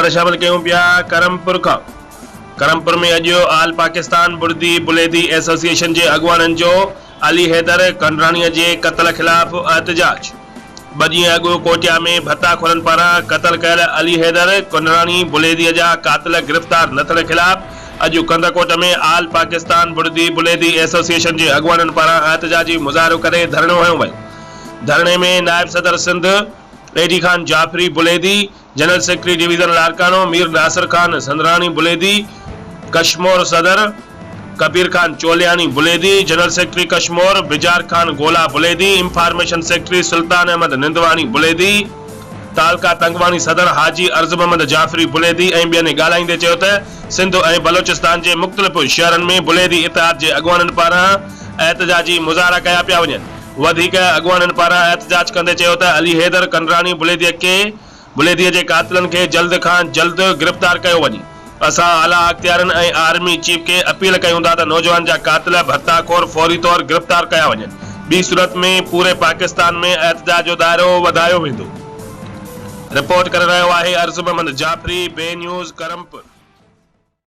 ख़बर शामिल कयूं पिया करमपुर खां। करमपुर में अॼु आल पाकिस्तान बुर्दी बुलेदी एसोसिएशन जे अॻुवाननि जो अली हैदर कंडराणीअ जे क़त्ल ख़िलाफ़ एहतजाज। 2 ॾींहं अॻु कोटिया में भत्ताखोरनि पारां क़त्ल कयल अली हैदर कंडराणी बुलेदीअ जा कातिल गिरफ़्तार न थियण ख़िलाफ़ अॼु कंदकोट में आल पाकिस्तान बुर्दी बुलेदी एसोसिएशन जे अॻुवाननि पारां एहतजाजी मुज़ाहिरो करे धरणो हयो वियो। धरणे में नायब सदर Sindh Adi Khan Jafri Buledi, general secretary division Larkana Mir Nasir Khan Sandrani Buledi, Kashmir सदर Kabir Khan Choliani Buledi, general secretary Kashmir Bijar Khan Gola Buledi, information secretary Sultan Ahmed Nindwani Buledi, तालका तंगवानी सदर हाजी अर्ज़ मोहम्मद जाफरी बुलेदी ऐं ॿियनि ॻाल्हाईंदे चयो त सिंध ऐं बलोचिस्तान जे मुख़्तलिफ़ शहरनि में बुलेदी इतिहाद जे अॻुवाननि पारां एहतजाजी मुज़ाहिरा कया पिया वञनि। वधीक अॻुवाननि पारां एहतजाज कंदे चयो त अली हैदर कंडराणी बुलेदीअ जे कातिलनि खे जल्द खां जल्द गिरफ़्तार कयो वञे। असां आला अख्तियारनि ऐं आर्मी चीफ खे अपील कयूं था त नौजवान जा कातिल भत्ताखोर फौरी तौर गिरफ़्तार कया वञनि। ॿी सूरत में पूरे पाकिस्तान में एहतजाज जो दायरो वधायो वेंदो। रिपोर्ट करे रहियो आहे अर्ज़ मोहम्मद जाफरी, बे न्यूज़ करमपुर।